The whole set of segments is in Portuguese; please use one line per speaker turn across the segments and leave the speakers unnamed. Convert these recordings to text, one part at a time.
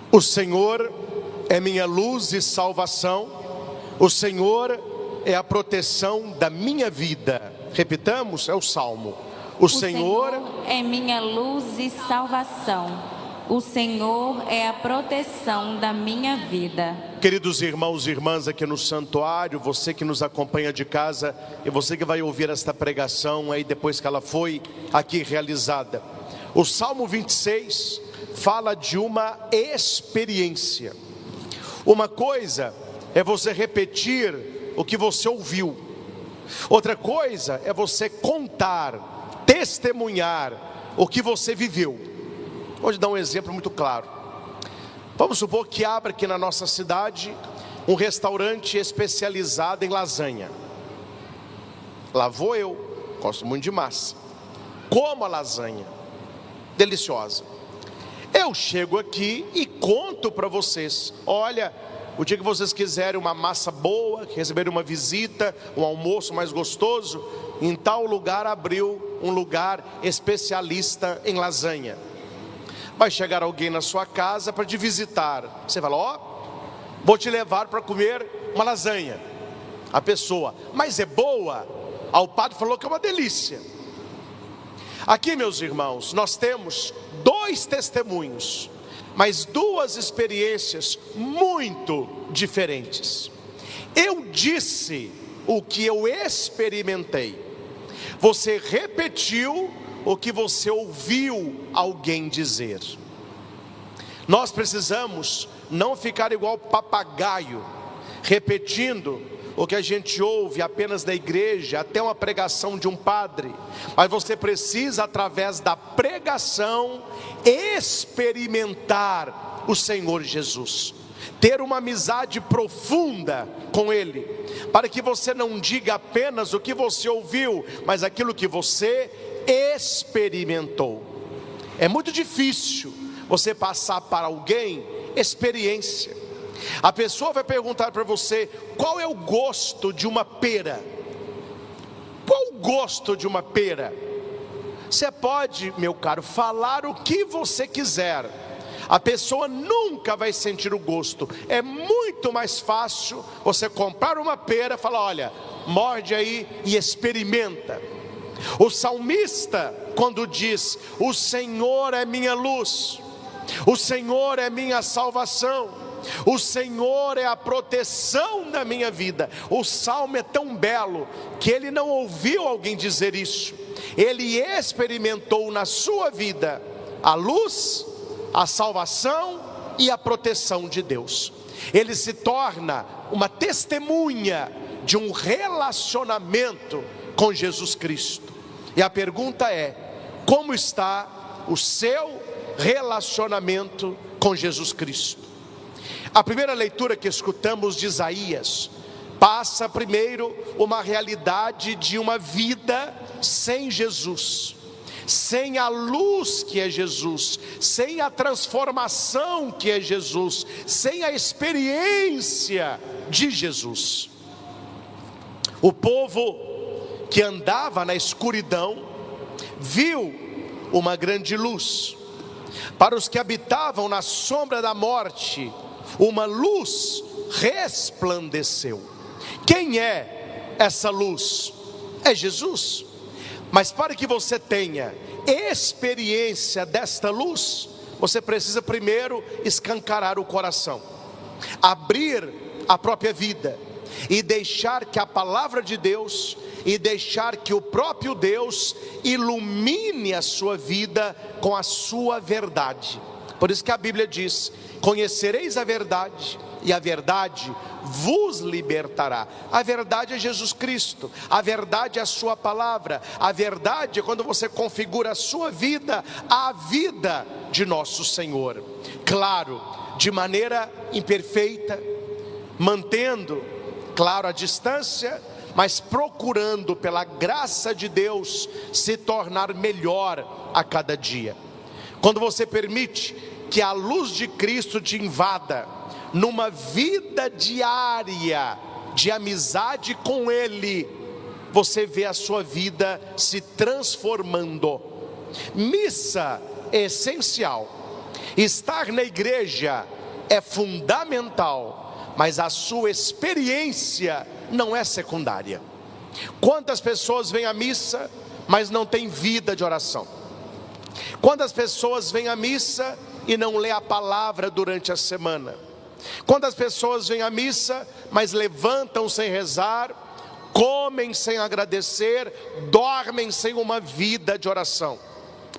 O Senhor é minha luz e salvação, o Senhor é a proteção da minha vida. Repitamos, é o Salmo. O Senhor
é minha luz e salvação, o Senhor é a proteção da minha vida.
Queridos irmãos e irmãs aqui no santuário, você que nos acompanha de casa e você que vai ouvir esta pregação aí depois que ela foi aqui realizada. O Salmo 26 fala de uma experiência. Uma coisa é você repetir o que você ouviu. Outra coisa é você contar, testemunhar o que você viveu. Vou te dar um exemplo muito claro. Vamos supor que abra aqui na nossa cidade um restaurante especializado em lasanha. Lá vou eu, gosto muito de massa. Como a lasanha, deliciosa. Eu chego aqui e conto para vocês: olha, o dia que vocês quiserem uma massa boa, receberem uma visita, um almoço mais gostoso, em tal lugar abriu um lugar especialista em lasanha. Vai chegar alguém na sua casa para te visitar. Você fala: ó, vou te levar para comer uma lasanha. A pessoa: mas é boa? O padre falou que é uma delícia. Aqui, meus irmãos, nós temos dois testemunhos, mas duas experiências muito diferentes. Eu disse o que eu experimentei. Você repetiu o que você ouviu alguém dizer. Nós precisamos não ficar igual papagaio, repetindo o que a gente ouve apenas da igreja, até uma pregação de um padre. Mas você precisa, através da pregação, experimentar o Senhor Jesus, ter uma amizade profunda com Ele, para que você não diga apenas o que você ouviu, mas aquilo que você experimentou. É muito difícil você passar para alguém experiência. A pessoa vai perguntar para você: qual é o gosto de uma pera? Qual o gosto de uma pera? Você pode, meu caro, falar o que você quiser, a pessoa nunca vai sentir o gosto. É muito mais fácil você comprar uma pera e falar: olha, morde aí e experimenta. O salmista, quando diz: o Senhor é minha luz, o Senhor é minha salvação, o Senhor é a proteção da minha vida. O salmo é tão belo que ele não ouviu alguém dizer isso, ele experimentou na sua vida a luz, a salvação e a proteção de Deus. Ele se torna uma testemunha de um relacionamento com Jesus Cristo. E a pergunta é: como está o seu relacionamento com Jesus Cristo? A primeira leitura que escutamos de Isaías passa primeiro uma realidade de uma vida sem Jesus, sem a luz que é Jesus, sem a transformação que é Jesus, sem a experiência de Jesus. O povo que andava na escuridão viu uma grande luz. Para os que habitavam na sombra da morte, uma luz resplandeceu. Quem é essa luz? É Jesus. Mas para que você tenha experiência desta luz, você precisa primeiro escancarar o coração, abrir a própria vida e deixar que a palavra de Deus, e deixar que o próprio Deus ilumine a sua vida com a sua verdade. Por isso que a Bíblia diz: conhecereis a verdade, e a verdade vos libertará. A verdade é Jesus Cristo, a verdade é a sua palavra, a verdade é quando você configura a sua vida à vida de nosso Senhor. Claro, de maneira imperfeita, mantendo, claro, a distância, mas procurando pela graça de Deus se tornar melhor a cada dia. Quando você permite que a luz de Cristo te invada numa vida diária de amizade com Ele, você vê a sua vida se transformando. Missa é essencial. Estar na igreja é fundamental, mas a sua experiência não é secundária. Quantas pessoas vêm à missa, mas não têm vida de oração? Quantas pessoas vêm à missa e não lê a palavra durante a semana? Quantas pessoas vêm à missa, mas levantam sem rezar, comem sem agradecer, dormem sem uma vida de oração?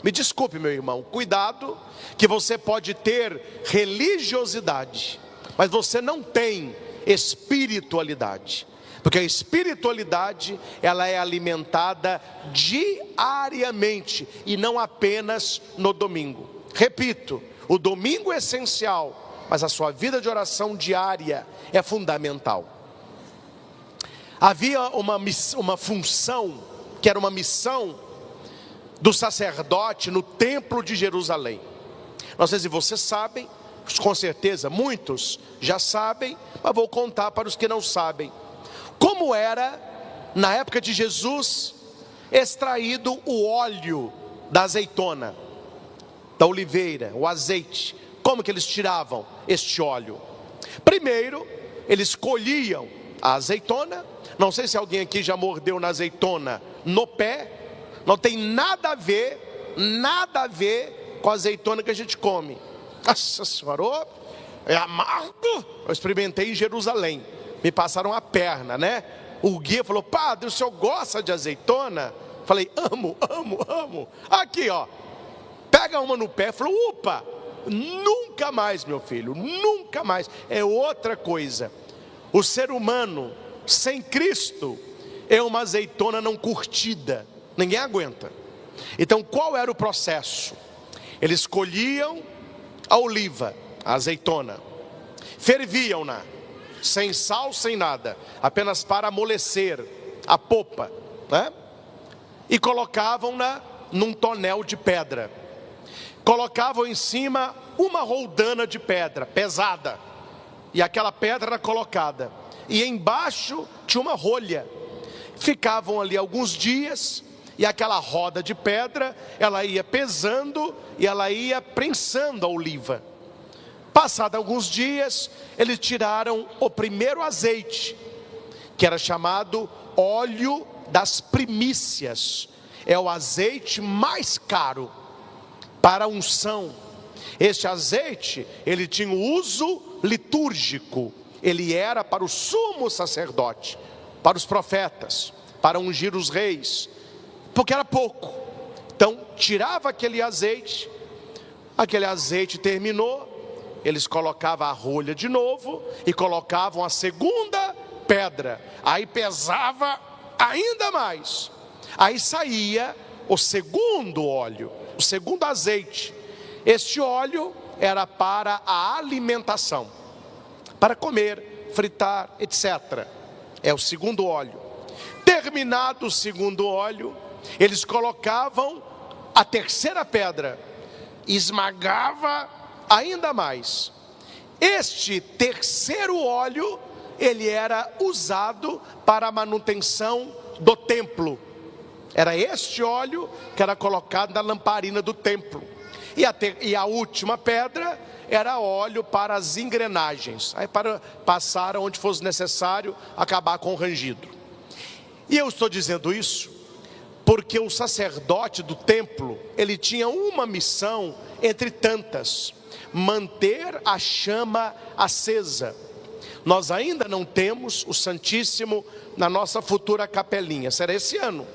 Me desculpe, meu irmão, cuidado, que você pode ter religiosidade, mas você não tem espiritualidade. Porque a espiritualidade, ela é alimentada diariamente e não apenas no domingo. Repito, o domingo é essencial, mas a sua vida de oração diária é fundamental. Havia uma função, que era uma missão do sacerdote no templo de Jerusalém. Não sei se vocês sabem, com certeza muitos já sabem, mas vou contar para os que não sabem. Como era, na época de Jesus, extraído o óleo da azeitona, da oliveira, o azeite. Como que eles tiravam este óleo? Primeiro, eles colhiam a azeitona. Não sei se alguém aqui já mordeu na azeitona no pé. Não tem nada a ver com a azeitona que a gente come. Nossa Senhora, é amargo. Eu experimentei em Jerusalém. Me passaram a perna, né? O guia falou: padre, o senhor gosta de azeitona? Falei: amo. Aqui, ó, pega uma no pé. Falou: upa, nunca mais, meu filho, nunca mais. É outra coisa. O ser humano sem Cristo é uma azeitona não curtida. Ninguém aguenta. Então qual era o processo? Eles colhiam a oliva, a azeitona, ferviam-na, sem sal, sem nada, apenas para amolecer a polpa, né? E colocavam-na num tonel de pedra. Colocavam em cima uma roldana de pedra pesada, e aquela pedra era colocada, e embaixo tinha uma rolha. Ficavam ali alguns dias, e aquela roda de pedra, ela ia pesando e ela ia prensando a oliva. Passados alguns dias, eles tiraram o primeiro azeite, que era chamado óleo das primícias. É o azeite mais caro para a unção. Este azeite, ele tinha um uso litúrgico. Ele era para o sumo sacerdote, para os profetas, para ungir os reis, porque era pouco. Então tirava aquele azeite terminou, eles colocavam a rolha de novo e colocavam a segunda pedra. Aí pesava ainda mais. Aí saía o segundo óleo, o segundo azeite. Este óleo era para a alimentação, para comer, fritar, etc. É o segundo óleo. Terminado o segundo óleo, eles colocavam a terceira pedra, esmagava ainda mais. Este terceiro óleo, ele era usado para a manutenção do templo. Era este óleo que era colocado na lamparina do templo. E a última pedra era óleo para as engrenagens, aí para passar onde fosse necessário, acabar com o rangido. E eu estou dizendo isso porque o sacerdote do templo, ele tinha uma missão entre tantas: manter a chama acesa. Nós ainda não temos o Santíssimo na nossa futura capelinha. Será esse ano,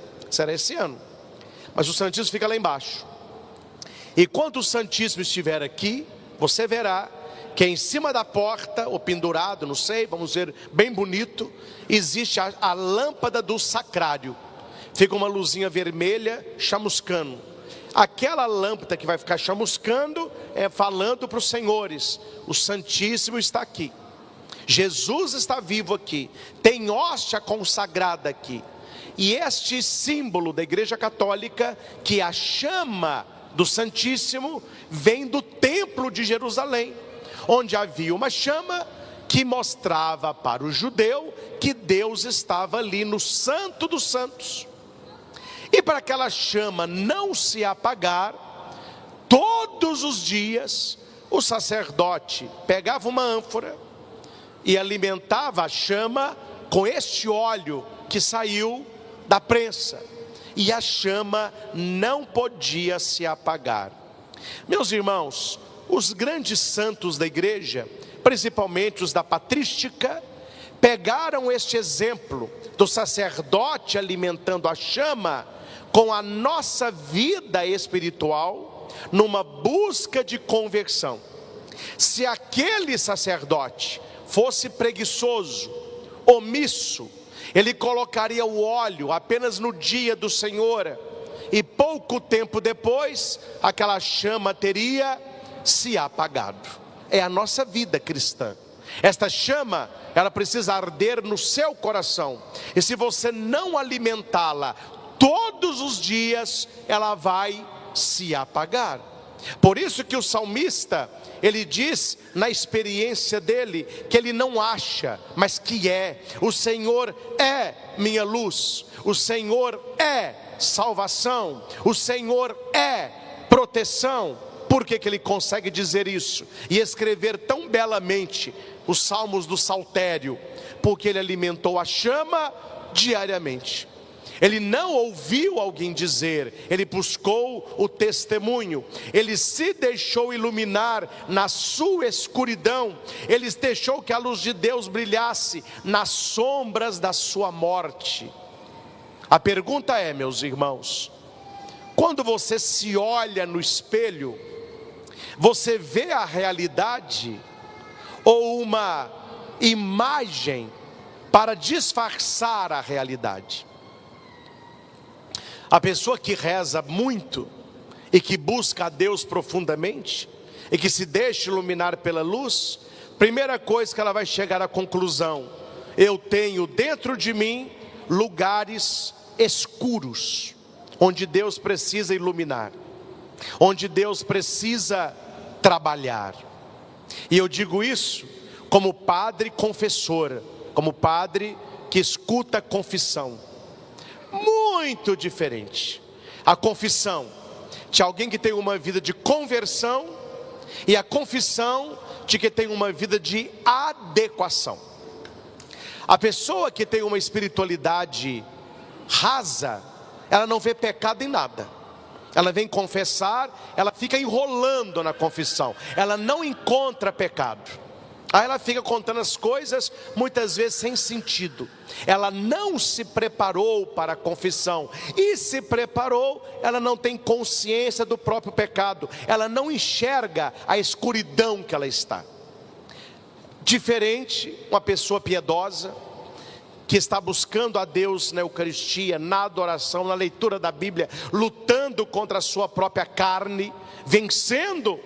mas o Santíssimo fica lá embaixo. E quando o Santíssimo estiver aqui, você verá que em cima da porta, ou pendurado, não sei, vamos ver, bem bonito, existe a lâmpada do sacrário. Fica uma luzinha vermelha chamuscando. Aquela lâmpada que vai ficar chamuscando é falando para os senhores: o Santíssimo está aqui, Jesus está vivo aqui, tem hóstia consagrada aqui. E este símbolo da Igreja Católica, que a chama do Santíssimo vem do templo de Jerusalém, onde havia uma chama que mostrava para o judeu que Deus estava ali no Santo dos Santos. E para aquela chama não se apagar, todos os dias o sacerdote pegava uma ânfora e alimentava a chama com este óleo que saiu da prensa, e a chama não podia se apagar. Meus irmãos, os grandes santos da igreja, principalmente os da patrística, pegaram este exemplo do sacerdote alimentando a chama com a nossa vida espiritual, numa busca de conversão. Se aquele sacerdote fosse preguiçoso, omisso, ele colocaria o óleo apenas no dia do Senhor, e pouco tempo depois, aquela chama teria se apagado. É a nossa vida cristã. Esta chama, ela precisa arder no seu coração, e se você não alimentá-la todos os dias, ela vai se apagar. Por isso que o salmista, ele diz na experiência dele, que ele não acha, mas que é. O Senhor é minha luz, o Senhor é salvação, o Senhor é proteção. Por que ele consegue dizer isso e escrever tão belamente os salmos do saltério? Porque ele alimentou a chama diariamente. Ele não ouviu alguém dizer, ele buscou o testemunho, ele se deixou iluminar na sua escuridão, ele deixou que a luz de Deus brilhasse nas sombras da sua morte. A pergunta é, meus irmãos, quando você se olha no espelho, você vê a realidade ou uma imagem para disfarçar a realidade? A pessoa que reza muito e que busca a Deus profundamente e que se deixa iluminar pela luz, primeira coisa que ela vai chegar à conclusão: eu tenho dentro de mim lugares escuros, onde Deus precisa iluminar, onde Deus precisa trabalhar. E eu digo isso como padre confessor, como padre que escuta a confissão. Muito diferente a confissão de alguém que tem uma vida de conversão e a confissão de que tem uma vida de adequação. A pessoa que tem uma espiritualidade rasa, ela não vê pecado em nada. Ela vem confessar, ela fica enrolando na confissão, ela não encontra pecado. Aí ela fica contando as coisas, muitas vezes sem sentido. Ela não se preparou para a confissão. E se preparou, ela não tem consciência do próprio pecado. Ela não enxerga a escuridão que ela está. Diferente, uma pessoa piedosa, que está buscando a Deus na Eucaristia, na adoração, na leitura da Bíblia, lutando contra a sua própria carne, vencendo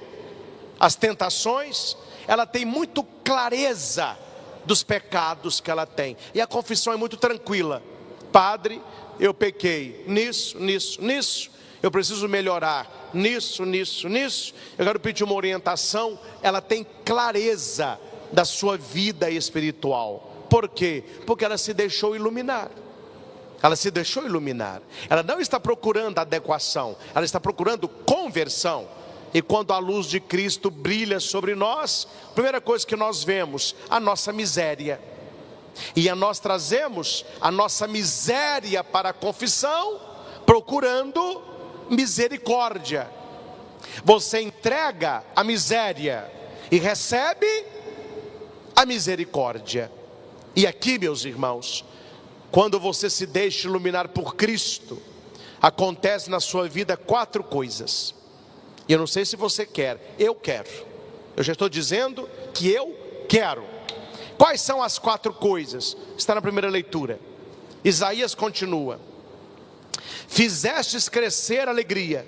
as tentações. Ela tem muito clareza dos pecados que ela tem, e a confissão é muito tranquila. Padre, eu pequei nisso, eu preciso melhorar nisso, eu quero pedir uma orientação. Ela tem clareza da sua vida espiritual. Por quê? Porque ela se deixou iluminar. Ela se deixou iluminar. Ela não está procurando adequação, ela está procurando conversão. E quando a luz de Cristo brilha sobre nós, a primeira coisa que nós vemos, a nossa miséria. E nós trazemos a nossa miséria para a confissão, procurando misericórdia. Você entrega a miséria e recebe a misericórdia. E aqui, meus irmãos, quando você se deixa iluminar por Cristo, acontece na sua vida 4 coisas. E eu não sei se você quer, eu quero. Eu já estou dizendo que eu quero. Quais são as 4 coisas? Está na primeira leitura. Isaías continua: fizestes crescer a alegria,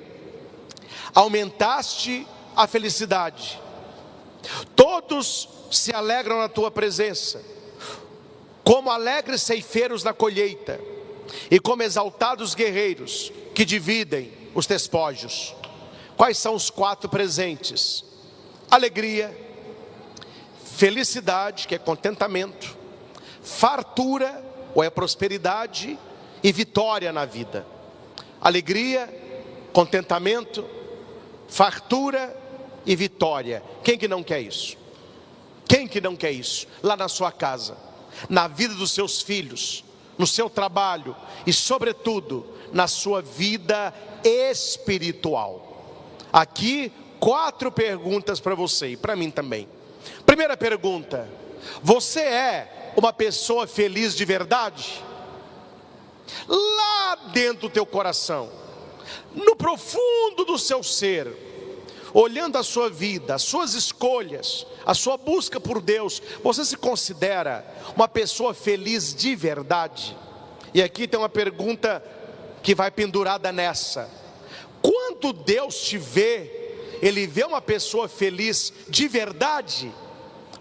aumentaste a felicidade, todos se alegram na tua presença, como alegres ceifeiros na colheita, e como exaltados guerreiros que dividem os despojos. Quais são os 4 presentes? Alegria, felicidade, que é contentamento, fartura, ou é prosperidade, e vitória na vida. Alegria, contentamento, fartura e vitória. Quem que não quer isso? Quem que não quer isso? Lá na sua casa, na vida dos seus filhos, no seu trabalho e sobretudo na sua vida espiritual. Aqui 4 perguntas para você e para mim também. Primeira pergunta: você é uma pessoa feliz de verdade? Lá dentro do teu coração, no profundo do seu ser, olhando a sua vida, as suas escolhas, a sua busca por Deus, você se considera uma pessoa feliz de verdade? E aqui tem uma pergunta que vai pendurada nessa: quando Deus te vê, Ele vê uma pessoa feliz de verdade?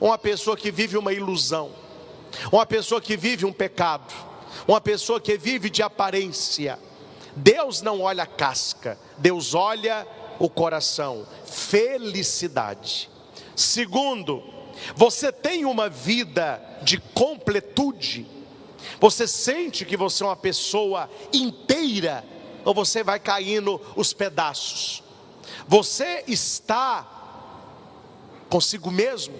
Ou uma pessoa que vive uma ilusão? Uma pessoa que vive um pecado? Uma pessoa que vive de aparência? Deus não olha a casca, Deus olha o coração. Felicidade. Segundo, você tem uma vida de completude? Você sente que você é uma pessoa inteira? Ou você vai caindo os pedaços? Você está consigo mesmo,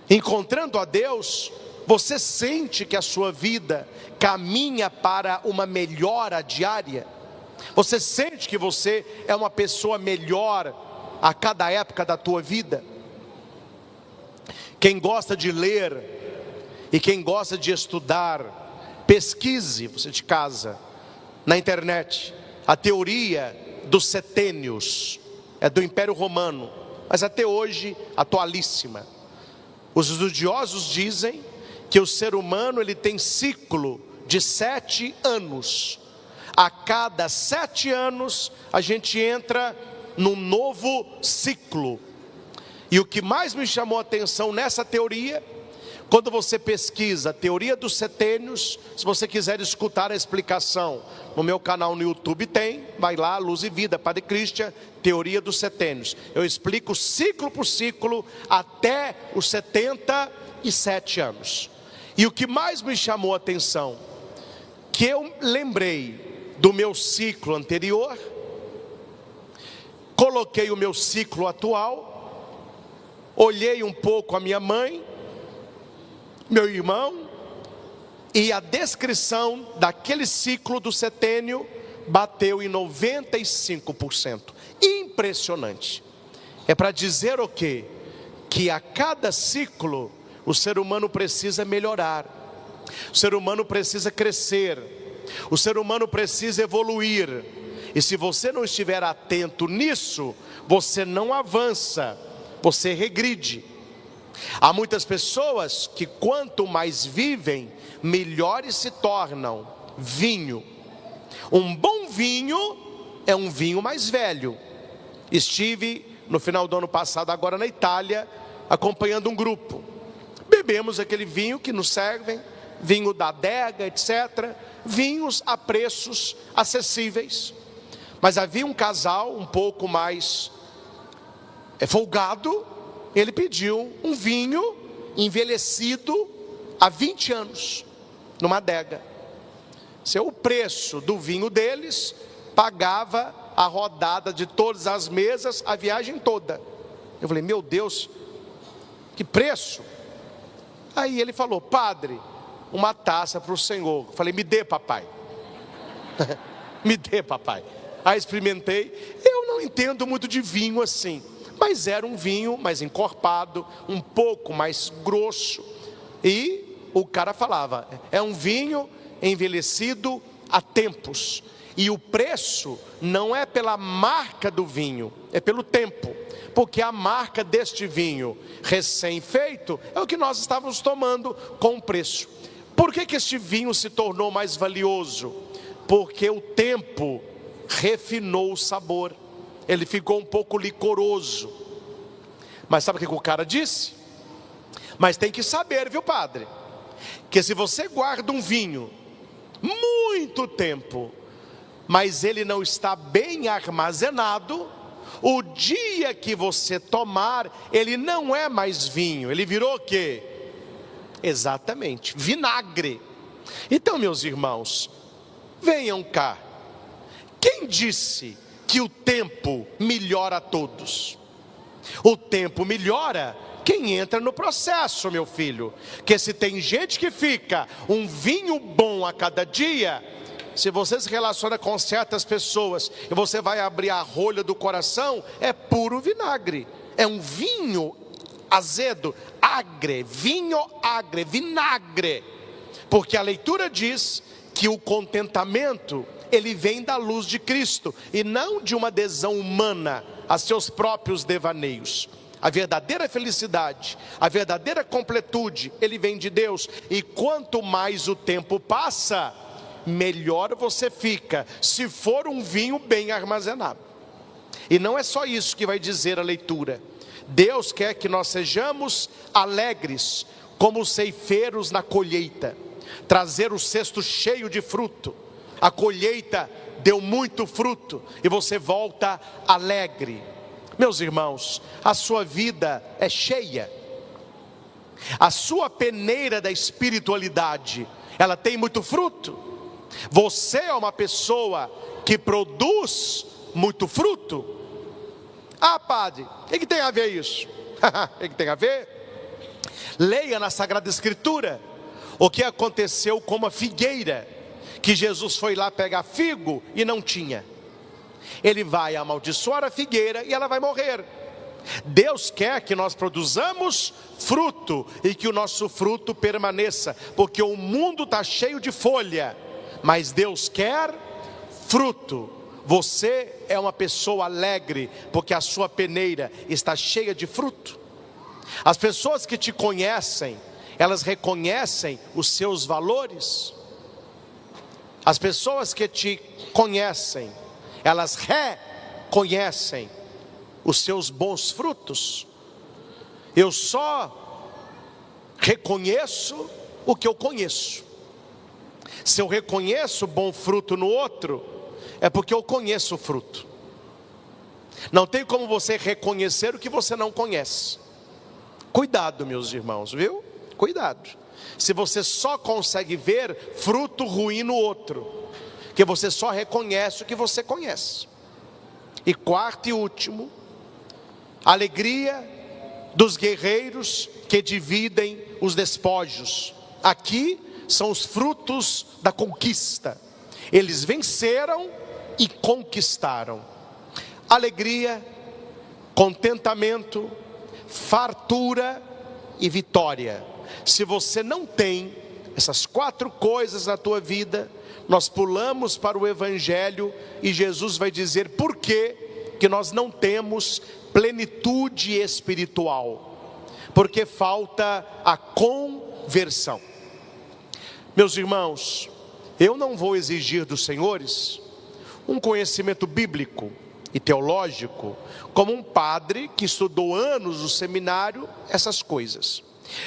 encontrando a Deus? Você sente que a sua vida caminha para uma melhora diária? Você sente que você é uma pessoa melhor a cada época da tua vida? Quem gosta de ler e quem gosta de estudar, pesquise, você de casa, na internet, a teoria dos setênios. É do Império Romano, mas até hoje atualíssima. Os estudiosos dizem que o ser humano ele tem ciclo de 7 anos. A cada 7 anos a gente entra num novo ciclo. E o que mais me chamou a atenção nessa teoria, quando você pesquisa a teoria dos setênios, se você quiser escutar a explicação, no meu canal no YouTube tem, vai lá, Luz e Vida, Padre Christian, teoria dos setênios. Eu explico ciclo por ciclo até os 77 anos. E o que mais me chamou a atenção, que eu lembrei do meu ciclo anterior, coloquei o meu ciclo atual, olhei um pouco a minha mãe, meu irmão, e a descrição daquele ciclo do setênio bateu em 95%. Impressionante. É para dizer o quê? Que a cada ciclo o ser humano precisa melhorar, o ser humano precisa crescer, o ser humano precisa evoluir. E se você não estiver atento nisso, você não avança, você regride. Há muitas pessoas que quanto mais vivem, melhores se tornam. Vinho. Um bom vinho é um vinho mais velho. Estive no final do ano passado agora na Itália, acompanhando um grupo. Bebemos aquele vinho que nos servem, vinho da adega, etc. Vinhos a preços acessíveis. Mas havia um casal um pouco mais folgado. Ele pediu um vinho envelhecido há 20 anos, numa adega. O preço do vinho deles pagava a rodada de todas as mesas, a viagem toda. Eu falei, meu Deus, que preço! Aí ele falou, padre, uma taça para o senhor. Eu falei, me dê, papai. Me dê, papai. Aí experimentei. Eu não entendo muito de vinho assim, mas era um vinho mais encorpado, um pouco mais grosso. E o cara falava, é um vinho envelhecido há tempos. E o preço não é pela marca do vinho, é pelo tempo. Porque a marca deste vinho recém-feito é o que nós estávamos tomando com o preço. Por que este vinho se tornou mais valioso? Porque o tempo refinou o sabor. Ele ficou um pouco licoroso. Mas sabe o que o cara disse? Mas tem que saber, viu, padre? Que se você guarda um vinho muito tempo, mas ele não está bem armazenado, o dia que você tomar, ele não é mais vinho, ele virou o quê? Exatamente, vinagre. Então, meus irmãos, venham cá. Quem disse que o tempo melhora a todos. O tempo melhora quem entra no processo, meu filho. Que se tem gente que fica um vinho bom a cada dia, se você se relaciona com certas pessoas e você vai abrir a rolha do coração, é puro vinagre. É um vinho azedo, agre, vinho agre, vinagre. Porque a leitura diz que o contentamento, ele vem da luz de Cristo e não de uma adesão humana a seus próprios devaneios. A verdadeira felicidade, a verdadeira completude, ele vem de Deus. E quanto mais o tempo passa, melhor você fica, se for um vinho bem armazenado. E não é só isso que vai dizer a leitura. Deus quer que nós sejamos alegres, como os ceifeiros na colheita, trazer o cesto cheio de fruto. A colheita deu muito fruto e você volta alegre. Meus irmãos, a sua vida é cheia. A sua peneira da espiritualidade, ela tem muito fruto. Você é uma pessoa que produz muito fruto. Ah, padre, o que tem a ver isso? O que tem a ver? Leia na Sagrada Escritura o que aconteceu com uma figueira, que Jesus foi lá pegar figo e não tinha. Ele vai amaldiçoar a figueira e ela vai morrer. Deus quer que nós produzamos fruto e que o nosso fruto permaneça, porque o mundo está cheio de folha, mas Deus quer fruto. Você é uma pessoa alegre, porque a sua peneira está cheia de fruto. As pessoas que te conhecem, elas reconhecem os seus valores. As pessoas que te conhecem, elas reconhecem os seus bons frutos. Eu só reconheço o que eu conheço. Se eu reconheço bom fruto no outro, é porque eu conheço o fruto. Não tem como você reconhecer o que você não conhece. Cuidado, meus irmãos, viu? Cuidado. Se você só consegue ver fruto ruim no outro, que você só reconhece o que você conhece. E quarto e último, alegria dos guerreiros que dividem os despojos. Aqui são os frutos da conquista. Eles venceram e conquistaram. Alegria, contentamento, fartura e vitória. Se você não tem essas 4 coisas na tua vida, nós pulamos para o Evangelho e Jesus vai dizer por que nós não temos plenitude espiritual. Porque falta a conversão. Meus irmãos, eu não vou exigir dos senhores um conhecimento bíblico e teológico, como um padre que estudou anos no seminário, essas coisas.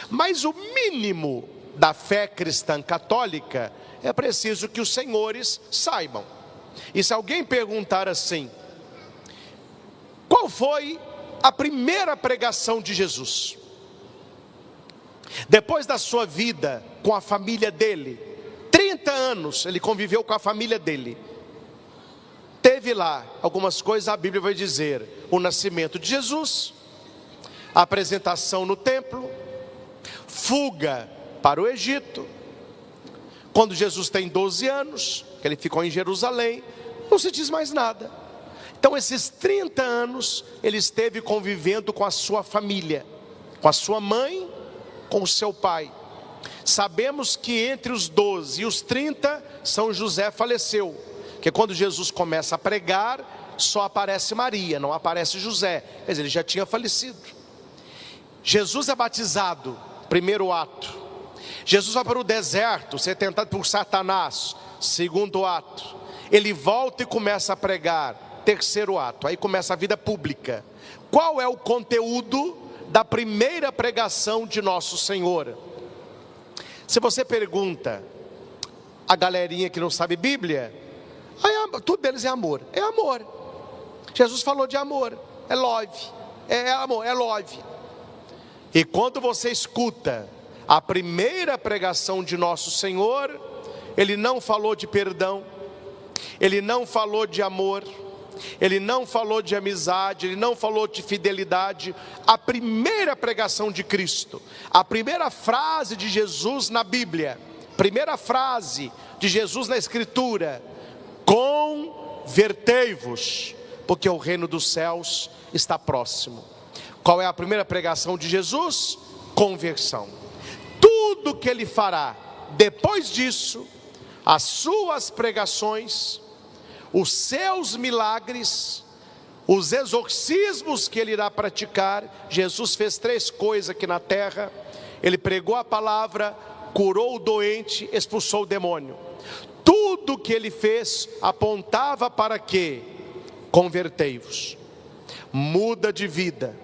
Mas o mínimo da fé cristã católica é preciso que os senhores saibam. E se alguém perguntar assim: qual foi a primeira pregação de Jesus? Depois da sua vida com a família dele, 30 anos ele conviveu com a família dele. Teve lá algumas coisas, a Bíblia vai dizer: o nascimento de Jesus, a apresentação no templo, fuga para o Egito, quando Jesus tem 12 anos, que ele ficou em Jerusalém, não se diz mais nada. Então esses 30 anos, ele esteve convivendo com a sua família, com a sua mãe, com o seu pai. Sabemos que entre os 12 e os 30, São José faleceu, que quando Jesus começa a pregar, só aparece Maria, não aparece José, mas ele já tinha falecido. Jesus é batizado, primeiro ato. Jesus vai para o deserto, ser tentado por Satanás, segundo ato. Ele volta e começa a pregar, terceiro ato. Aí começa a vida pública. Qual é o conteúdo da primeira pregação de Nosso Senhor? Se você pergunta a galerinha que não sabe Bíblia, tudo deles é amor. É amor. Jesus falou de amor. É love. É amor, é love. E quando você escuta a primeira pregação de Nosso Senhor, ele não falou de perdão, ele não falou de amor, ele não falou de amizade, ele não falou de fidelidade. A primeira pregação de Cristo, a primeira frase de Jesus na Bíblia, primeira frase de Jesus na Escritura: convertei-vos, porque o reino dos céus está próximo. Qual é a primeira pregação de Jesus? Conversão. Tudo que ele fará depois disso, as suas pregações, os seus milagres, os exorcismos que ele irá praticar. Jesus fez 3 coisas aqui na terra: ele pregou a palavra, curou o doente, expulsou o demônio. Tudo que ele fez apontava para quê? Convertei-vos, muda de vida,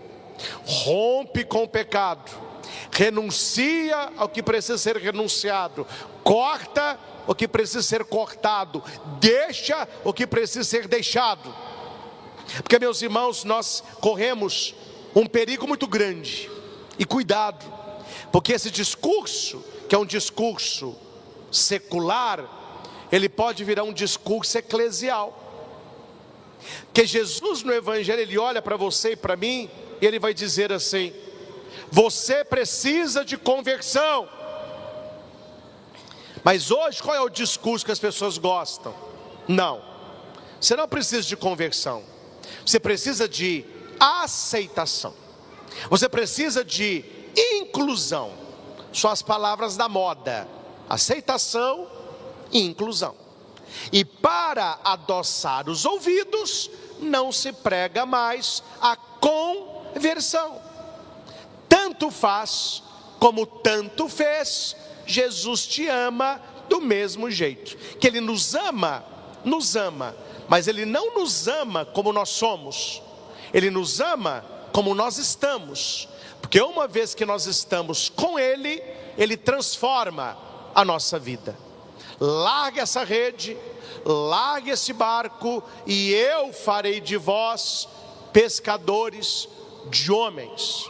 rompe com o pecado, renuncia ao que precisa ser renunciado, corta o que precisa ser cortado, deixa o que precisa ser deixado. Porque, meus irmãos, nós corremos um perigo muito grande, e cuidado, porque esse discurso, que é um discurso secular, ele pode virar um discurso eclesial. Que Jesus no Evangelho, ele olha para você e para mim, e ele vai dizer assim: você precisa de conversão. Mas hoje qual é o discurso que as pessoas gostam? Não, você não precisa de conversão, você precisa de aceitação, você precisa de inclusão. São as palavras da moda: aceitação e inclusão. E para adoçar os ouvidos, não se prega mais a conversão. Tanto faz como tanto fez, Jesus te ama do mesmo jeito. Que ele nos ama, mas ele não nos ama como nós somos, ele nos ama como nós estamos. Porque uma vez que nós estamos com ele, ele transforma a nossa vida. Largue essa rede, largue esse barco, e eu farei de vós pescadores de homens.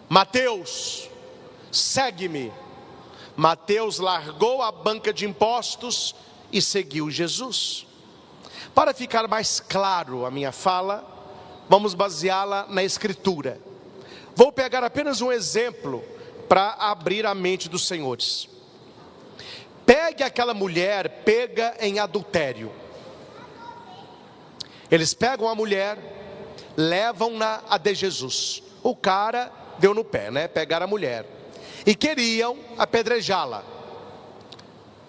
Mateus, segue-me. Mateus largou a banca de impostos e seguiu Jesus. Para ficar mais claro a minha fala, vamos baseá-la na Escritura. Vou pegar apenas um exemplo para abrir a mente dos senhores. Pegue aquela mulher pega em adultério. Eles pegam a mulher, levam-na a de Jesus. O cara deu no pé, né? Pegaram a mulher e queriam apedrejá-la.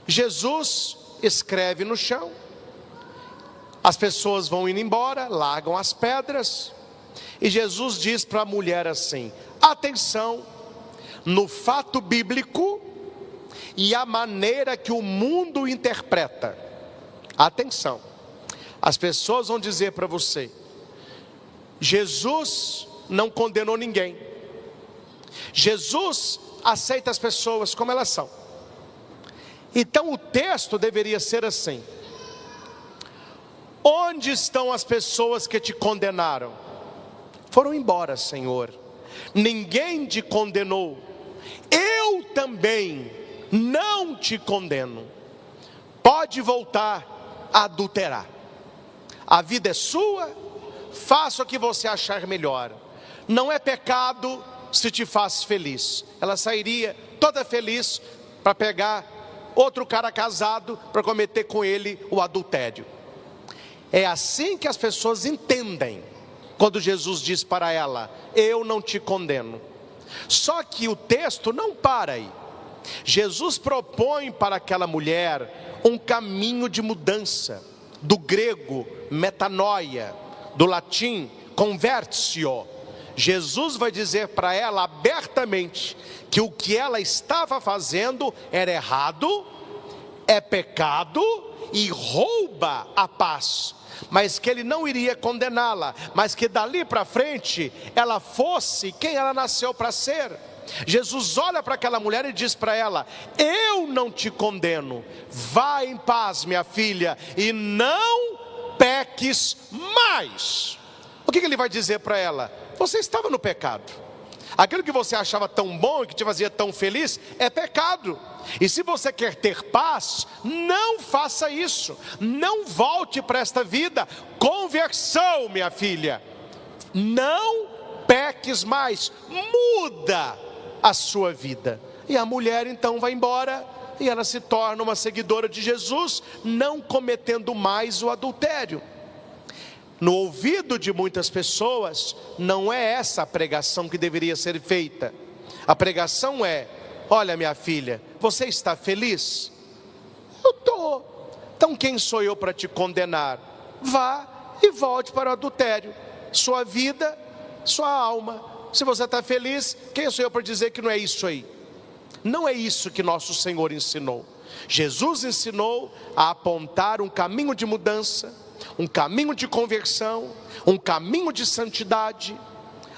Jesus escreve no chão, as pessoas vão indo embora, largam as pedras, e Jesus diz para a mulher assim: atenção, no fato bíblico e a maneira que o mundo interpreta. Atenção, as pessoas vão dizer para você: Jesus não condenou ninguém, Jesus aceita as pessoas como elas são. Então o texto deveria ser assim: onde estão as pessoas que te condenaram? Foram embora, Senhor, ninguém te condenou, eu também não te condeno. Pode voltar a adulterar, a vida é sua, faça o que você achar melhor. Não é pecado se te faz feliz. Ela sairia toda feliz para pegar outro cara casado para cometer com ele o adultério. É assim que as pessoas entendem quando Jesus diz para ela: eu não te condeno. Só que o texto não para aí. Jesus propõe para aquela mulher um caminho de mudança, do grego metanoia, do latim convertio. Jesus vai dizer para ela abertamente que o que ela estava fazendo era errado, é pecado e rouba a paz, mas que ele não iria condená-la, mas que dali para frente ela fosse quem ela nasceu para ser. Jesus olha para aquela mulher e diz para ela: eu não te condeno, vá em paz, minha filha, e não peques mais. O que ele vai dizer para ela? Você estava no pecado, Aquilo que você achava tão bom e que te fazia tão feliz é pecado. E se você quer ter paz, não faça isso. Não volte para esta vida. Conversão, minha filha. Não peques mais. Muda a sua vida. E a mulher então vai embora e ela se torna uma seguidora de Jesus, não cometendo mais o adultério. No ouvido de muitas pessoas, não é essa a pregação que deveria ser feita. A pregação é: olha, minha filha, você está feliz? Eu estou. Então quem sou eu para te condenar? Vá e volte para o adultério. Sua vida, sua alma. Se você está feliz, quem sou eu para dizer que não é isso aí? Não é isso que nosso Senhor ensinou. Jesus ensinou a apontar um caminho de mudança, um caminho de conversão, um caminho de santidade.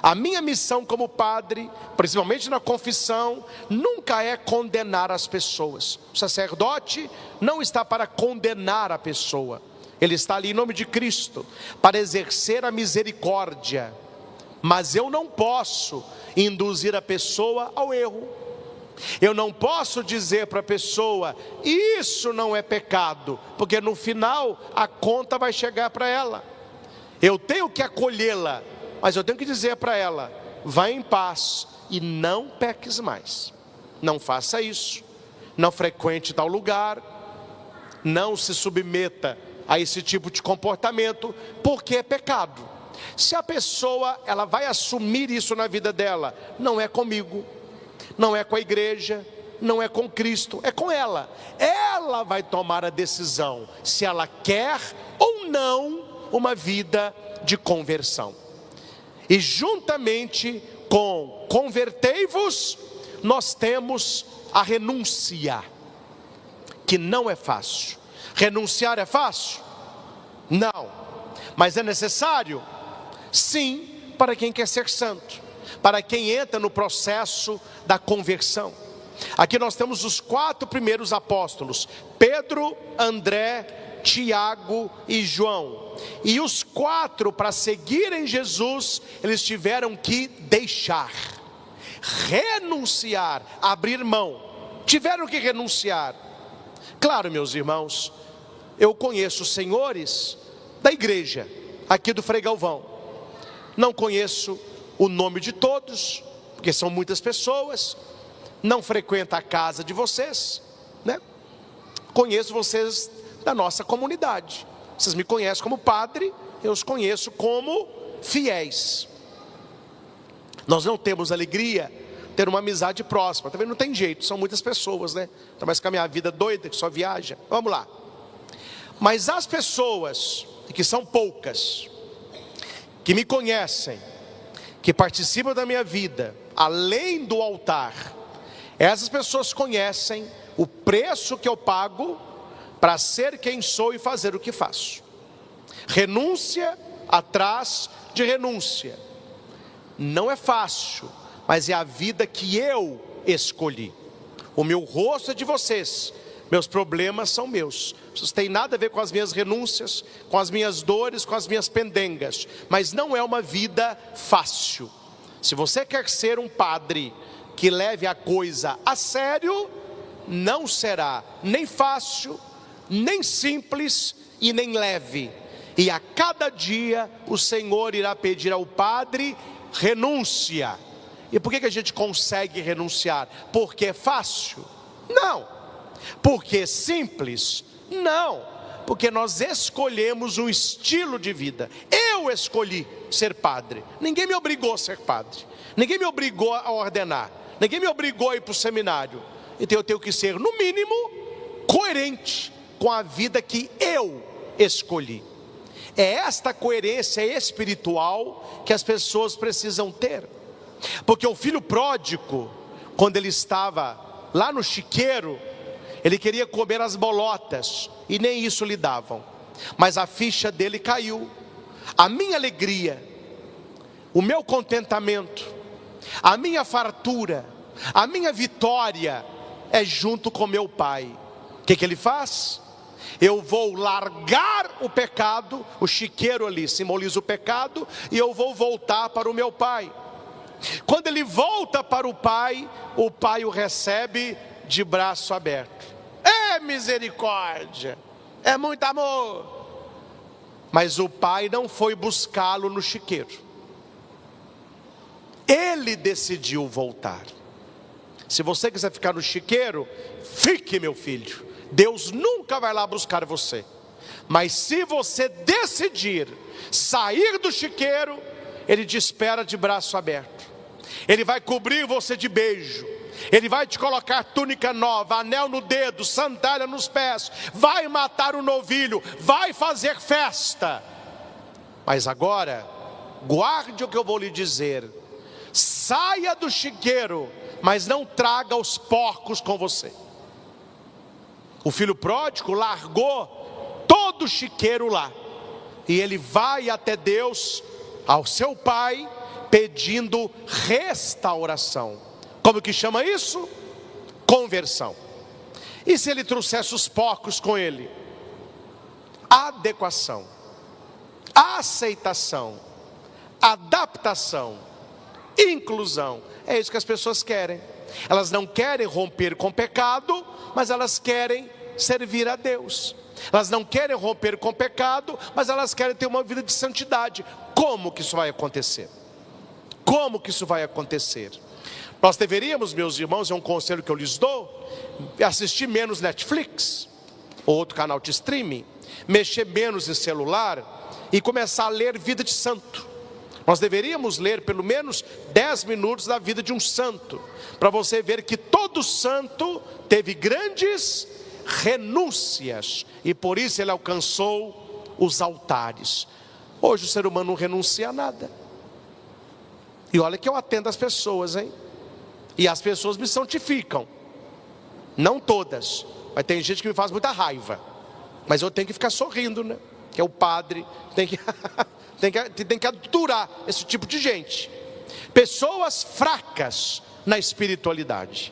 A minha missão como padre, principalmente na confissão, nunca é condenar as pessoas. O sacerdote não está para condenar a pessoa. Ele está ali em nome de Cristo, para exercer a misericórdia. Mas eu não posso induzir a pessoa ao erro. Eu não posso dizer para a pessoa: isso não é pecado, porque no final a conta vai chegar para ela. Eu tenho que acolhê-la, mas eu tenho que dizer para ela: vá em paz e não peques mais. Não faça isso, não frequente tal lugar, não se submeta a esse tipo de comportamento, porque é pecado. Se a pessoa ela vai assumir isso na vida dela, não é comigo, não é com a igreja, não é com Cristo, é com ela. Ela vai tomar a decisão se ela quer ou não uma vida de conversão. E juntamente com convertei-vos, nós temos a renúncia, que não é fácil. Renunciar é fácil? Não. Mas é necessário? Sim, para quem quer ser santo, para quem entra no processo da conversão. Aqui nós temos os 4 primeiros apóstolos: Pedro, André, Tiago e João. E os 4, para seguirem Jesus, eles tiveram que deixar, renunciar, abrir mão. Tiveram que renunciar. Claro, meus irmãos, eu conheço senhores da igreja aqui do Frei Galvão. Não conheço o nome de todos, porque são muitas pessoas. Não frequento a casa de vocês, né? Conheço vocês da nossa comunidade. Vocês me conhecem como padre, eu os conheço como fiéis. Nós não temos alegria ter uma amizade próxima. Também não tem jeito, são muitas pessoas, né? Então, mas com a minha vida doida, que só viaja. Vamos lá. Mas as pessoas, que são poucas, que me conhecem, que participam da minha vida, além do altar, essas pessoas conhecem o preço que eu pago para ser quem sou e fazer o que faço. Renúncia atrás de renúncia. Não é fácil, mas é a vida que eu escolhi. O meu rosto é de vocês, meus problemas são meus. Isso tem nada a ver com as minhas renúncias, com as minhas dores, com as minhas pendengas. Mas não é uma vida fácil. Se você quer ser um padre que leve a coisa a sério, não será nem fácil, nem simples e nem leve. E a cada dia o Senhor irá pedir ao padre renúncia. E por que a gente consegue renunciar? Porque é fácil? Não. Porque é simples? Não. Porque nós escolhemos um estilo de vida. Eu escolhi ser padre. Ninguém me obrigou a ser padre. Ninguém me obrigou a ordenar. Ninguém me obrigou a ir para o seminário. Então eu tenho que ser, no mínimo, coerente com a vida que eu escolhi. É esta coerência espiritual que as pessoas precisam ter. Porque o filho pródigo, quando ele estava lá no chiqueiro, ele queria comer as bolotas e nem isso lhe davam. Mas a ficha dele caiu. A minha alegria, o meu contentamento, a minha fartura, a minha vitória é junto com meu pai. O que ele faz? Eu vou largar o pecado, o chiqueiro ali simboliza o pecado, e eu vou voltar para o meu pai. Quando ele volta para o pai o recebe de braço aberto. É misericórdia, é muito amor. Mas o pai não foi buscá-lo no chiqueiro. Ele decidiu voltar. Se você quiser ficar no chiqueiro, fique, meu filho. Deus nunca vai lá buscar você. Mas se você decidir sair do chiqueiro, Ele te espera de braço aberto. Ele vai cobrir você de beijo. Ele vai te colocar túnica nova, anel no dedo, sandália nos pés. Vai matar o novilho, vai fazer festa. Mas agora, guarde o que eu vou lhe dizer. Saia do chiqueiro, mas não traga os porcos com você. O filho pródigo largou todo o chiqueiro lá. E ele vai até Deus, ao seu pai, pedindo restauração. Como que chama isso? Conversão. E se ele trouxesse os porcos com ele? Adequação, aceitação, adaptação, inclusão. É isso que as pessoas querem. Elas não querem romper com pecado, mas elas querem servir a Deus. Elas não querem romper com pecado, mas elas querem ter uma vida de santidade. Como que isso vai acontecer? Como que isso vai acontecer? Nós deveríamos, meus irmãos, é um conselho que eu lhes dou, assistir menos Netflix, ou outro canal de streaming, mexer menos em celular e começar a ler vida de santo. Nós deveríamos ler pelo menos 10 minutos da vida de um santo, para você ver que todo santo teve grandes renúncias, e por isso ele alcançou os altares. Hoje o ser humano não renuncia a nada. E olha que eu atendo as pessoas, hein? E as pessoas me santificam. Não todas, mas tem gente que me faz muita raiva. Mas eu tenho que ficar sorrindo, né? Que é o padre, tem que aturar esse tipo de gente. Pessoas fracas na espiritualidade.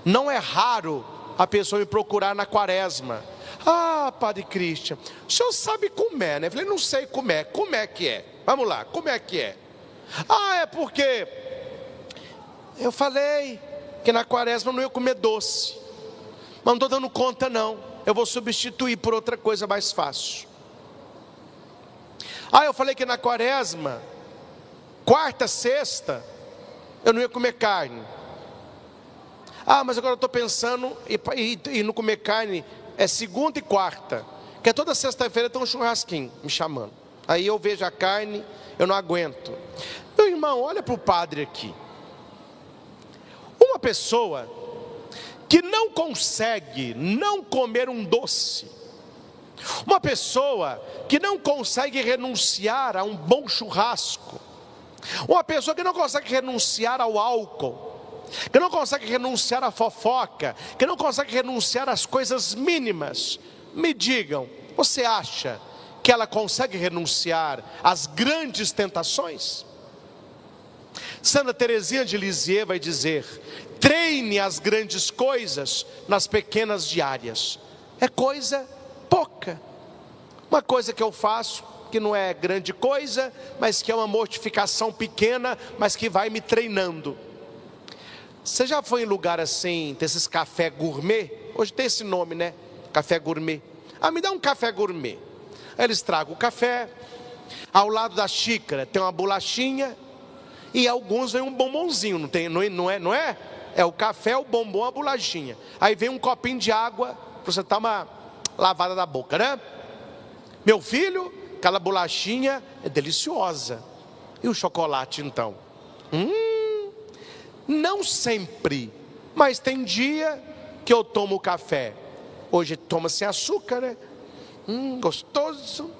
Não é raro a pessoa me procurar na quaresma. Ah, Padre Cristian, o senhor sabe comer, né? Eu falei, não sei comer. Como é que é? Vamos lá, como é que é? Ah, é porque eu falei que na quaresma eu não ia comer doce. Mas não estou dando conta não. Eu vou substituir por outra coisa mais fácil. Ah, eu falei que na quaresma, quarta, sexta, eu não ia comer carne. Ah, mas agora eu estou pensando em não comer carne, é segunda e quarta. Que é toda sexta-feira tem um churrasquinho me chamando. Aí eu vejo a carne, eu não aguento. Meu irmão, olha para o padre aqui. Uma pessoa que não consegue não comer um doce, uma pessoa que não consegue renunciar a um bom churrasco, uma pessoa que não consegue renunciar ao álcool, que não consegue renunciar à fofoca, que não consegue renunciar às coisas mínimas, me digam, você acha que ela consegue renunciar às grandes tentações? Santa Teresinha de Lisieux vai dizer: treine as grandes coisas nas pequenas diárias. É coisa pouca. Uma coisa que eu faço, que não é grande coisa, mas que é uma mortificação pequena, mas que vai me treinando. Você já foi em lugar assim, desses café gourmet? Hoje tem esse nome, né? Café gourmet. Ah, me dá um café gourmet. Aí eles tragam o café, ao lado da xícara tem uma bolachinha, e alguns vem um bombonzinho, não é? É o café, o bombom, a bolachinha. Aí vem um copinho de água para você dar uma lavada na boca, né? Meu filho, aquela bolachinha é deliciosa. E o chocolate então? Não sempre, mas tem dia que eu tomo café. Hoje toma sem açúcar, né? Gostoso.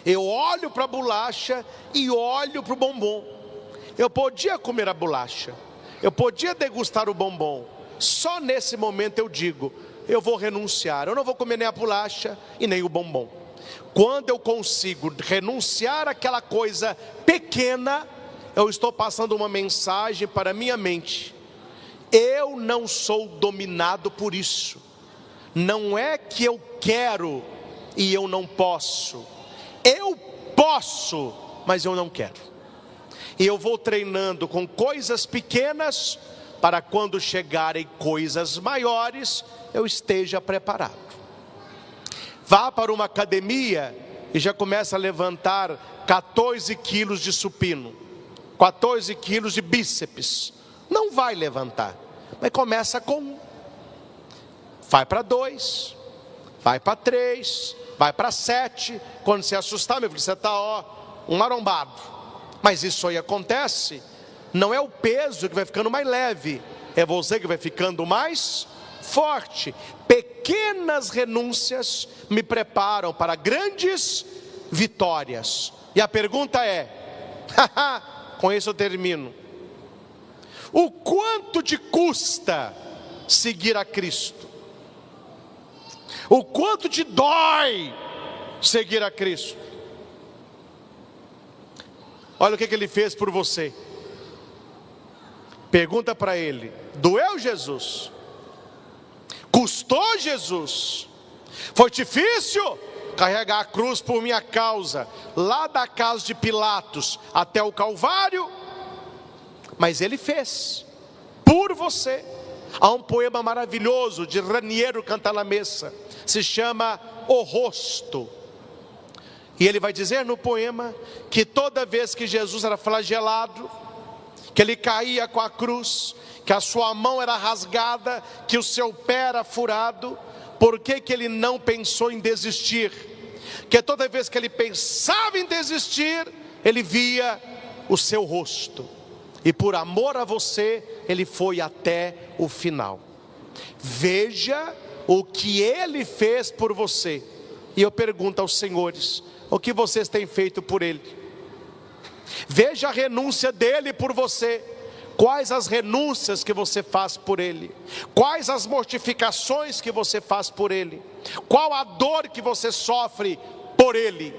Eu olho para a bolacha e olho para o bombom. Eu podia comer a bolacha, eu podia degustar o bombom. Só nesse momento eu digo, eu vou renunciar. Eu não vou comer nem a bolacha e nem o bombom. Quando eu consigo renunciar àquela coisa pequena, eu estou passando uma mensagem para a minha mente. Eu não sou dominado por isso. Não é que eu quero e eu não posso. Eu posso, mas eu não quero. E eu vou treinando com coisas pequenas, para quando chegarem coisas maiores, eu esteja preparado. Vá para uma academia e já começa a levantar 14 quilos de supino, 14 quilos de bíceps. Não vai levantar, mas começa com 1. Vai para 2, vai para 3, vai para 7. Quando se assustar, meu filho, você está um marombado. Mas isso aí acontece. Não é o peso que vai ficando mais leve, é você que vai ficando mais forte. Pequenas renúncias me preparam para grandes vitórias. E a pergunta é, com isso eu termino: o quanto te custa seguir a Cristo? O quanto te dói seguir a Cristo? Olha o que Ele fez por você. Pergunta para Ele: doeu Jesus? Custou Jesus? Foi difícil carregar a cruz por minha causa, lá da casa de Pilatos até o Calvário? Mas Ele fez por você. Há um poema maravilhoso de Raniero Cantalamessa, se chama O Rosto. E ele vai dizer no poema que toda vez que Jesus era flagelado, que ele caía com a cruz, que a sua mão era rasgada, que o seu pé era furado, por que ele não pensou em desistir? Que toda vez que ele pensava em desistir, ele via o seu rosto. E por amor a você, ele foi até o final. Veja o que ele fez por você. E eu pergunto aos senhores: o que vocês têm feito por ele? Veja a renúncia dele por você. Quais as renúncias que você faz por ele? Quais as mortificações que você faz por ele? Qual a dor que você sofre por ele?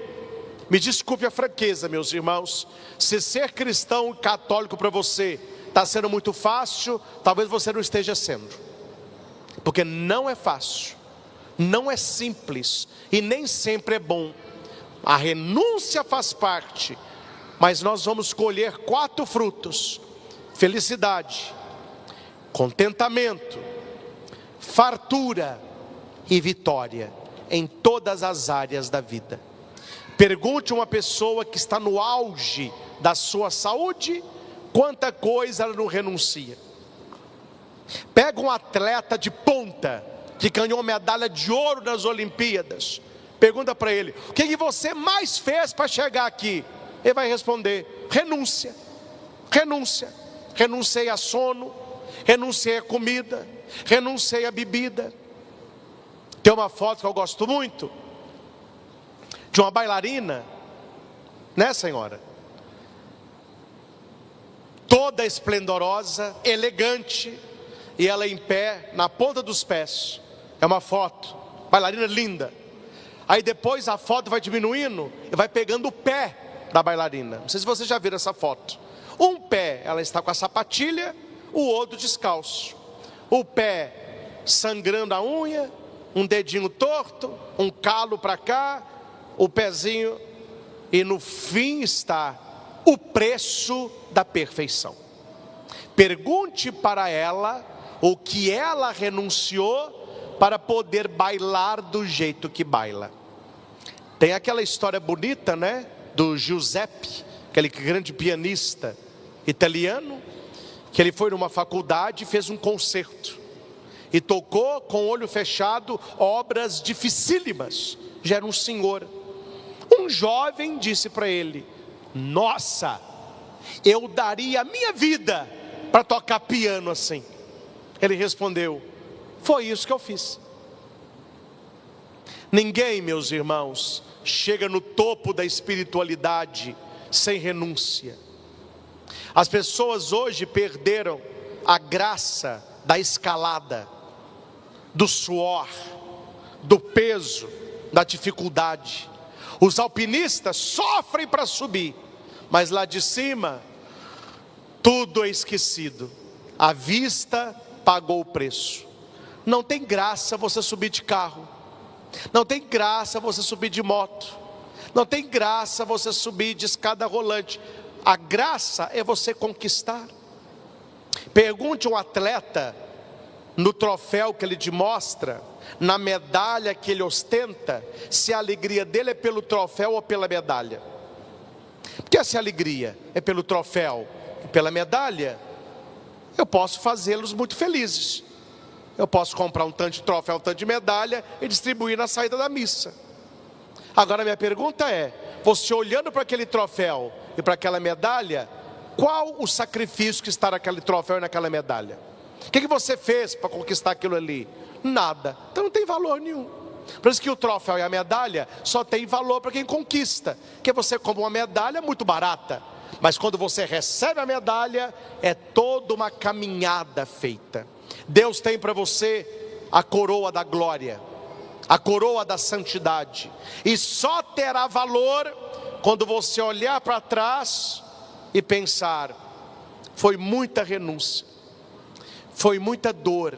Me desculpe a franqueza, meus irmãos, se ser cristão católico para você está sendo muito fácil, talvez você não esteja sendo, porque não é fácil, não é simples e nem sempre é bom. A renúncia faz parte, mas nós vamos colher 4 frutos: felicidade, contentamento, fartura e vitória em todas as áreas da vida. Pergunte uma pessoa que está no auge da sua saúde, quanta coisa ela não renuncia. Pega um atleta de ponta, que ganhou medalha de ouro nas Olimpíadas, pergunta para ele: o que você mais fez para chegar aqui? Ele vai responder: renúncia, renúncia. Renunciei a sono, renunciei a comida, renunciei a bebida. Tem uma foto que eu gosto muito, de uma bailarina, né, senhora? Toda esplendorosa, elegante, e ela em pé, na ponta dos pés. É uma foto, bailarina linda. Aí depois a foto vai diminuindo e vai pegando o pé da bailarina. Não sei se vocês já viram essa foto. Um pé, ela está com a sapatilha, o outro descalço. O pé sangrando a unha, um dedinho torto, um calo para cá, o pezinho, e no fim está o preço da perfeição. Pergunte para ela o que ela renunciou para poder bailar do jeito que baila. Tem aquela história bonita, né, do Giuseppe, aquele grande pianista italiano, que ele foi numa faculdade e fez um concerto, e tocou com o olho fechado obras dificílimas. Já era um senhor. Um jovem disse para ele: nossa, eu daria a minha vida para tocar piano assim. Ele respondeu: foi isso que eu fiz. Ninguém, meus irmãos, chega no topo da espiritualidade sem renúncia. As pessoas hoje perderam a graça da escalada, do suor, do peso, da dificuldade. Os alpinistas sofrem para subir, mas lá de cima tudo é esquecido. A vista pagou o preço. Não tem graça você subir de carro, não tem graça você subir de moto, não tem graça você subir de escada rolante. A graça é você conquistar. Pergunte um atleta, no troféu que ele te mostra, na medalha que ele ostenta, se a alegria dele é pelo troféu ou pela medalha. Porque se a alegria é pelo troféu e pela medalha, eu posso fazê-los muito felizes. Eu posso comprar um tanto de troféu, um tanto de medalha e distribuir na saída da missa. Agora minha pergunta é, você olhando para aquele troféu e para aquela medalha, qual o sacrifício que está naquele troféu e naquela medalha? O que você fez para conquistar aquilo ali? Nada. Então não tem valor nenhum. Por isso que o troféu e a medalha só tem valor para quem conquista. Porque você compra uma medalha muito barata, mas quando você recebe a medalha, é toda uma caminhada feita. Deus tem para você a coroa da glória, a coroa da santidade, e só terá valor quando você olhar para trás e pensar, foi muita renúncia, foi muita dor,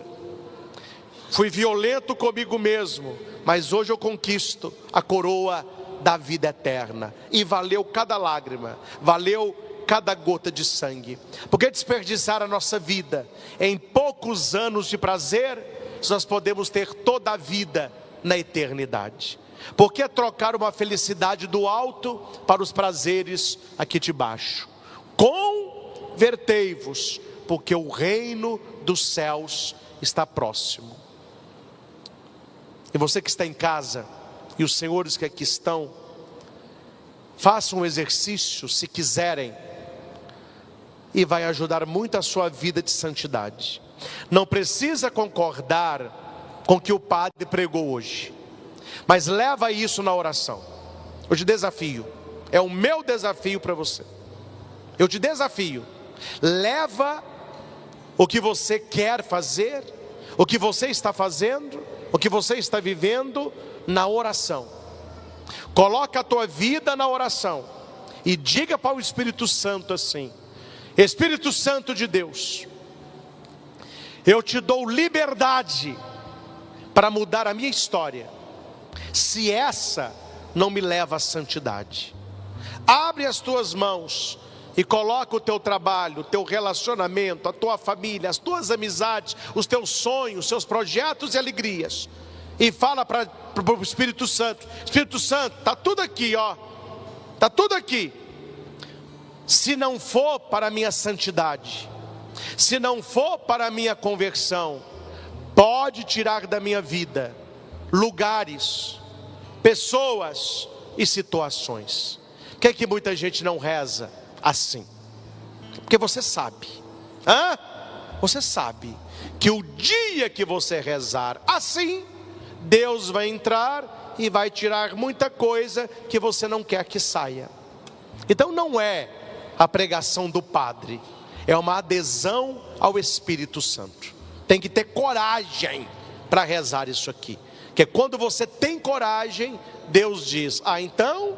fui violento comigo mesmo, mas hoje eu conquisto a coroa da vida eterna, e valeu cada lágrima, valeu cada gota de sangue. Porque desperdiçar a nossa vida em poucos anos de prazer, se nós podemos ter toda a vida na eternidade? Por que trocar uma felicidade do alto para os prazeres aqui de baixo? Convertei-vos, porque o reino dos céus está próximo. E você que está em casa, e os senhores que aqui estão, façam um exercício, se quiserem, e vai ajudar muito a sua vida de santidade. Não precisa concordar com o que o padre pregou hoje, mas leva isso na oração. Eu te desafio, é o meu desafio para você. Eu te desafio, leva o que você quer fazer, o que você está fazendo, o que você está vivendo na oração. Coloca a tua vida na oração e diga para o Espírito Santo assim: Espírito Santo de Deus, eu te dou liberdade para mudar a minha história, se essa não me leva à santidade. Abre as tuas mãos e coloca o teu trabalho, o teu relacionamento, a tua família, as tuas amizades, os teus sonhos, os seus projetos e alegrias, e fala para o Espírito Santo: Espírito Santo, está tudo aqui, ó, está tudo aqui. Se não for para a minha santidade, se não for para a minha conversão, pode tirar da minha vida lugares, pessoas e situações. Por que é que muita gente não reza assim? Porque você sabe, você sabe que o dia que você rezar assim, Deus vai entrar e vai tirar muita coisa que você não quer que saia. Então não é a pregação do padre, é uma adesão ao Espírito Santo. Tem que ter coragem para rezar isso aqui, porque quando você tem coragem, Deus diz: então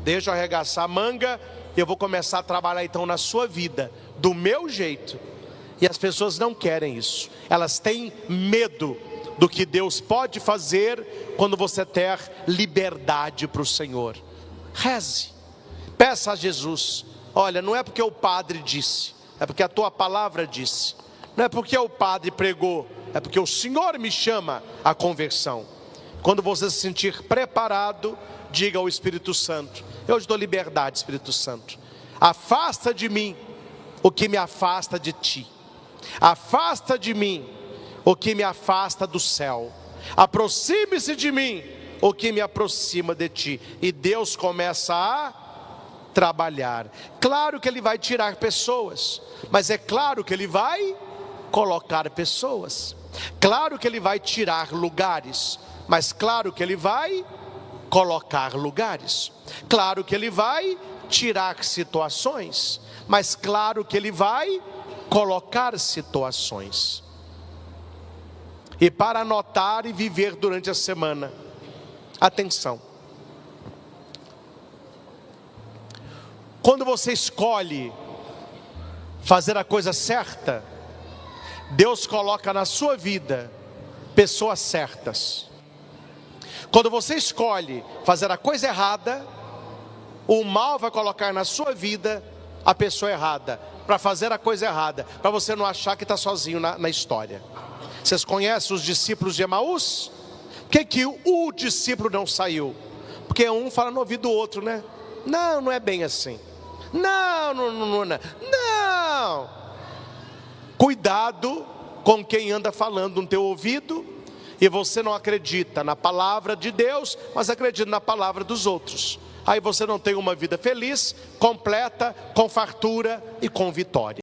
deixa eu arregaçar a manga, e eu vou começar a trabalhar então na sua vida, do meu jeito. E as pessoas não querem isso, elas têm medo do que Deus pode fazer quando você ter liberdade para o Senhor. Reze, peça a Jesus: olha, não é porque o padre disse, é porque a tua palavra disse, não é porque o padre pregou, é porque o Senhor me chama à conversão. Quando você se sentir preparado, diga ao Espírito Santo: eu te dou liberdade, Espírito Santo, afasta de mim o que me afasta de ti, afasta de mim o que me afasta do céu, aproxime-se de mim o que me aproxima de ti. E Deus começa a trabalhar. Claro que Ele vai tirar pessoas, mas é claro que Ele vai colocar pessoas. Claro que Ele vai tirar lugares, mas claro que Ele vai colocar lugares. Claro que Ele vai tirar situações, mas claro que Ele vai colocar situações. E para anotar e viver durante a semana, atenção, quando você escolhe fazer a coisa certa, Deus coloca na sua vida pessoas certas. Quando você escolhe fazer a coisa errada, O mal vai colocar na sua vida a pessoa errada, para fazer a coisa errada, para você não achar que está sozinho na história. Vocês conhecem os discípulos de Emaús? Por que o discípulo não saiu? Porque um fala no ouvido do outro, né? Não, não é bem assim. Não. Cuidado com quem anda falando no teu ouvido e você não acredita na palavra de Deus, mas acredita na palavra dos outros. Aí você não tem uma vida feliz, completa, com fartura e com vitória.